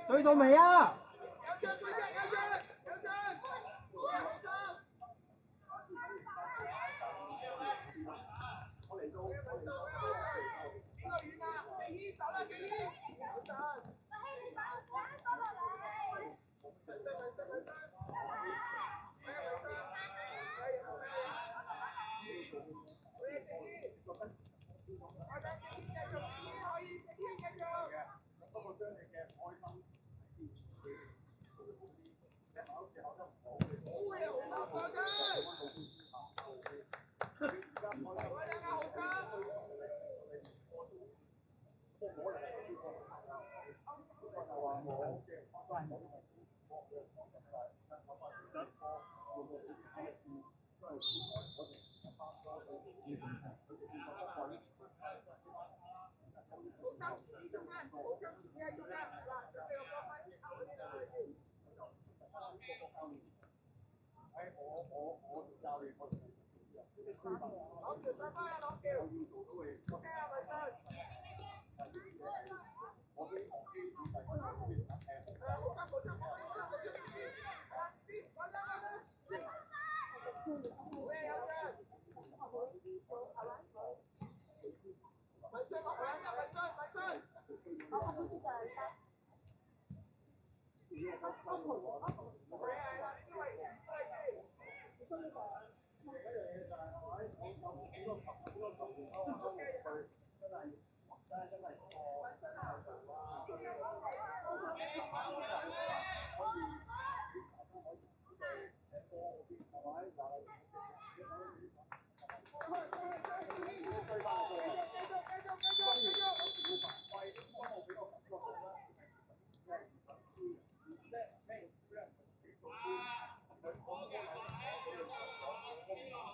對到未啊？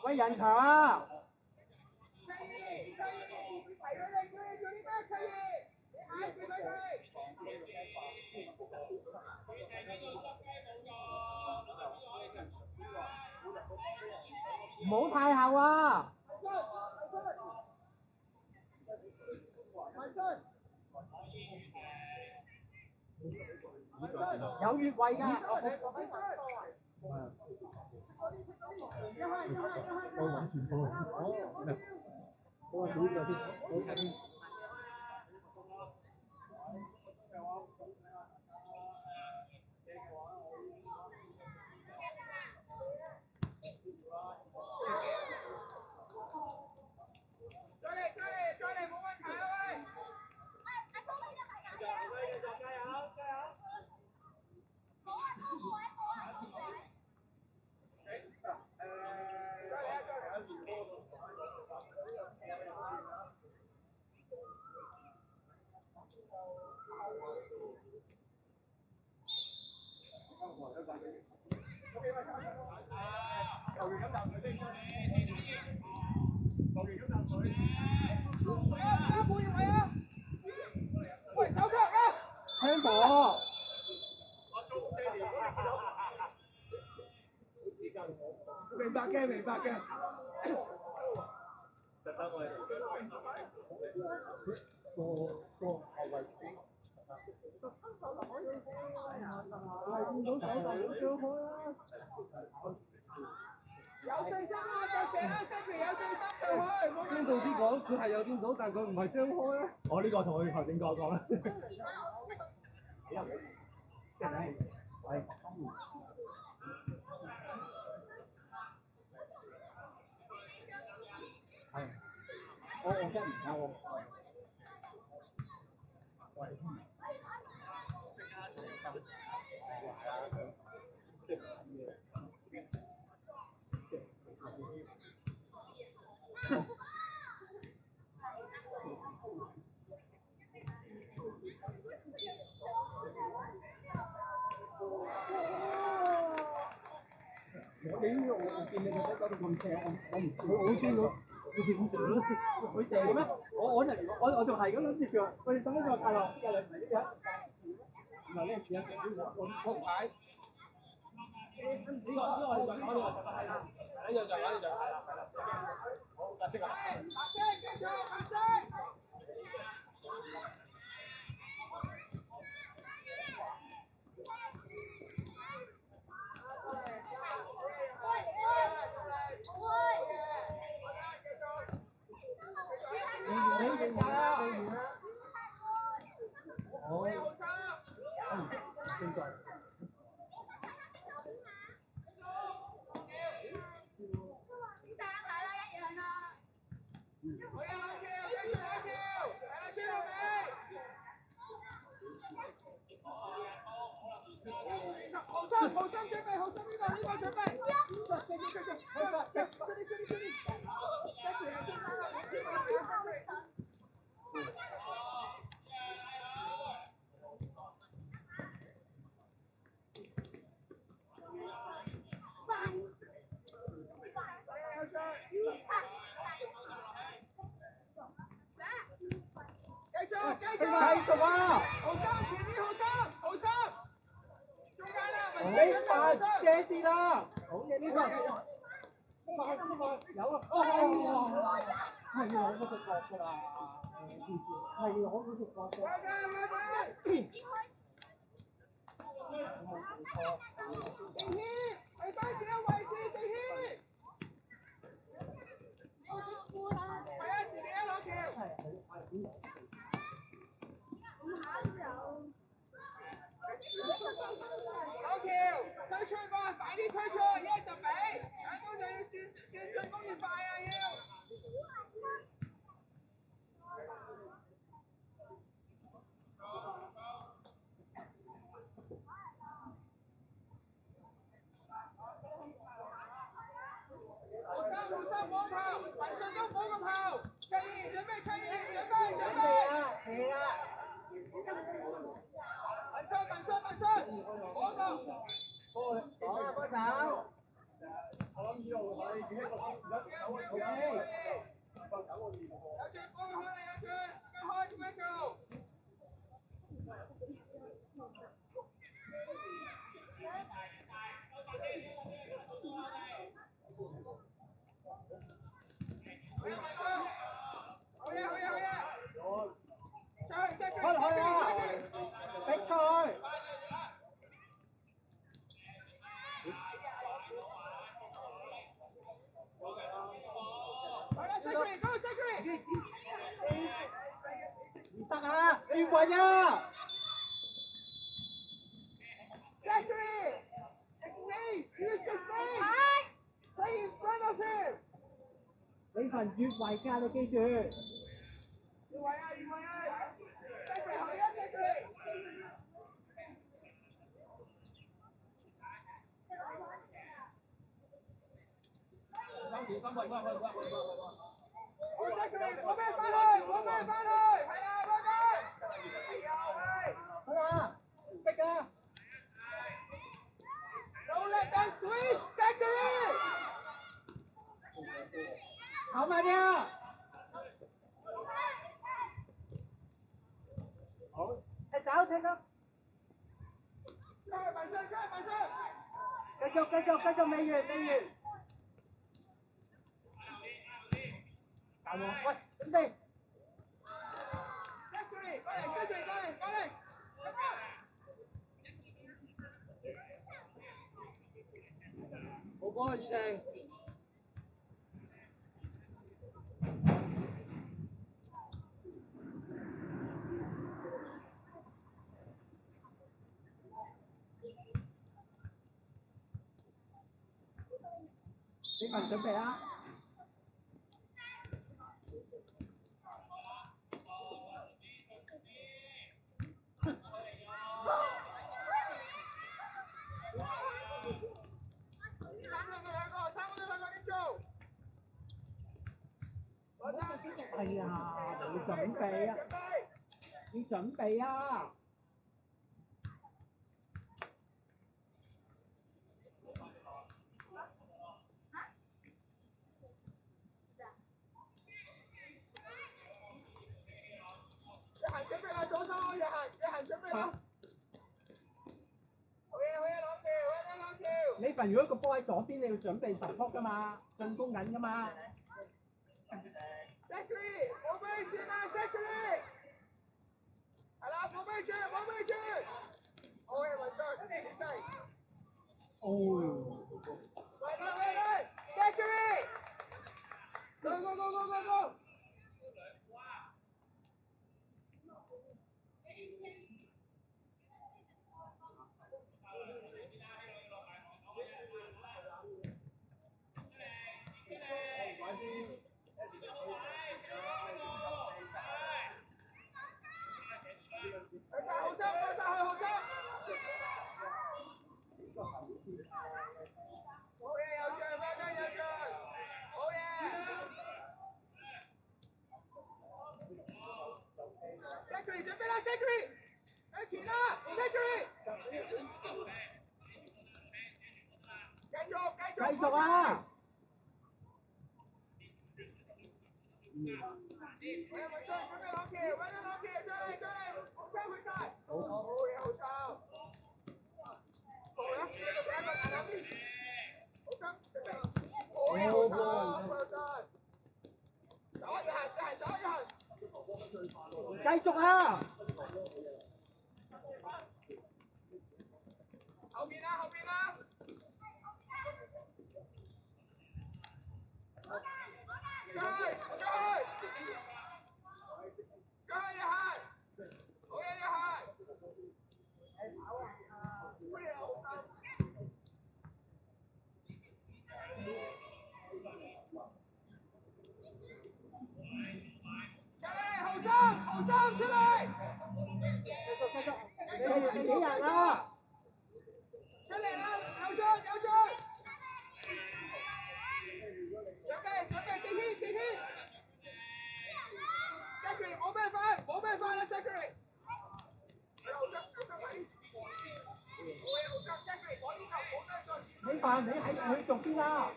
喂，人牆啊！唔好太後啊！有越位㗎。我往前衝。哦，我話估嗰啲，我睇。聽過。明白嘅，明白嘅。特登我哋個後衞。見到手就好張開啦。有信心啊！就寫啦 ，Sammy 有信心就開。邊度啲講佢係有見到，但佢唔係張開啊！我呢個同佢頭先講啦。即係係。係。我真唔啱喎。我見你個仔搞到咁斜，我唔我見到佢點射咯？佢射嘅咩？我仲係咁諗住叫，喂，等呢個太落，有兩唔係呢個。原來呢有時我牌。呢個係啦，呢個就係啦，好解釋啊！好心準備，好心呢個準備。繼續啊！後生前面後生，中間啦，遮先啦，好嘅呢個，有啊，係要攞嗰隻角㗎啦，係要攞嗰隻角嘅。靜軒，去翻自己位置，靜軒。係啊，自己一攞橋。攞橋，推出吧，快啲推出，一就俾，眼光就要轉進攻越快啊要。護冇頭，文順都冇個頭，卓兒準備，準備。係啊。文順，嗰個。幫手。我諗以後可以自己個有轉幫佢開，點樣做？好嘢！開啊！比賽。唔得啊！你要滾啊 ！Zachary, space, use the space. Play in front of him. 你份越位㗎，你記住。越位啊！Zachary 後邊，Zachary。好 Zachary，攞咩翻去？係啊，攞緊。好啦，逼啊！努力咁 sweet Zachary。跑慢啲啊！好，踢走。文順。繼續，未完。大王，喂，準備。Zachary，過嚟。好波啊，雨晴。你份準備啦。係啊，你準備啊！你份如果個波喺左邊，你要準備十撲噶嘛，進攻緊噶嘛。Secretary，冇俾錢啊 ，Secretary。係啦，冇俾錢，冇俾錢。好嘅，文俊，你唔使。哦。喂 ，Secretary。Go。Secretary， 向前啦 ，Secretary， 繼續啊！繼續啊！後面啦！後生出嚟！你係幾人啊？出嚟啦！有進！準備，自謙 ！Secretary 冇咩快啦 ，Secretary。你扮你喺佢做邊啊？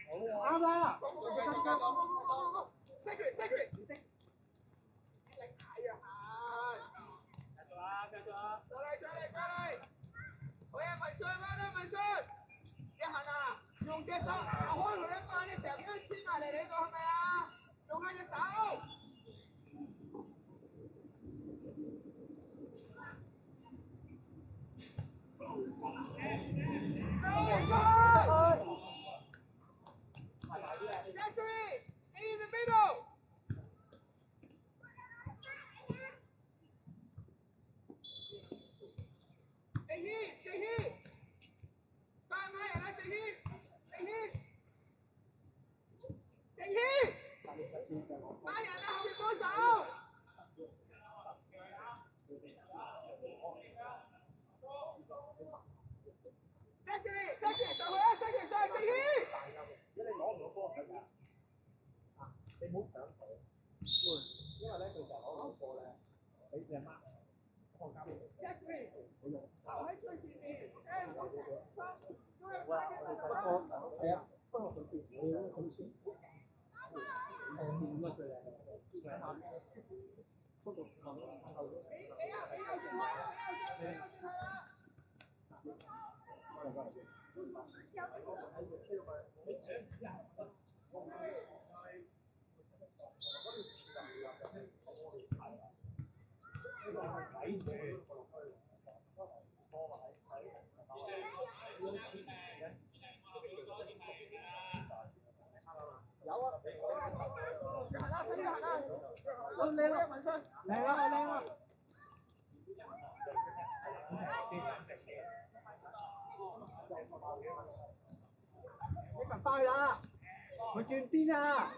啱啦。Secretary。再嚟！好嘢，文信，你行啊！用隻手開佢一班，你成日都黐埋嚟你度係咪啊？用下隻手。Secretary, stay in the middle. 靜軒，快人啦！靜軒，快人啦！後面幫手。Secretary 上去啊 ！Secretary 上去，靜軒。如果你攞唔到波，你唔好搶佢，因為咧佢就攞唔到波咧，俾隻媽放監。Secretary 留喺最前面，係啊，不過佢跌，你嗰個先，應該最靚嘅，不過有啊，行啦，靚啦，文信，靚啦。你咪翻去啦，佢轉邊啊！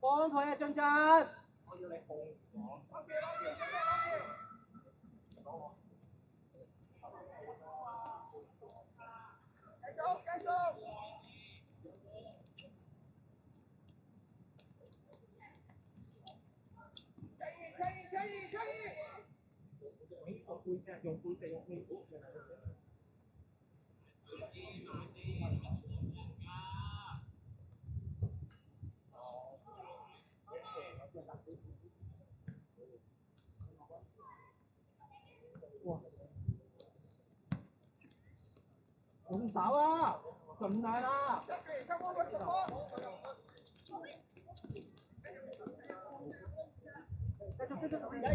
幫佢啊，俊俊！我要你控我。我背脊用背脊用屁股，原來係咁。用手啊，盡大啦！繼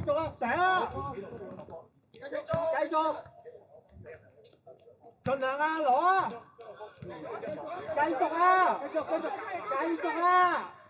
續啊，成啊！繼續，盡量啊，攞啊！繼續啊！繼續啊！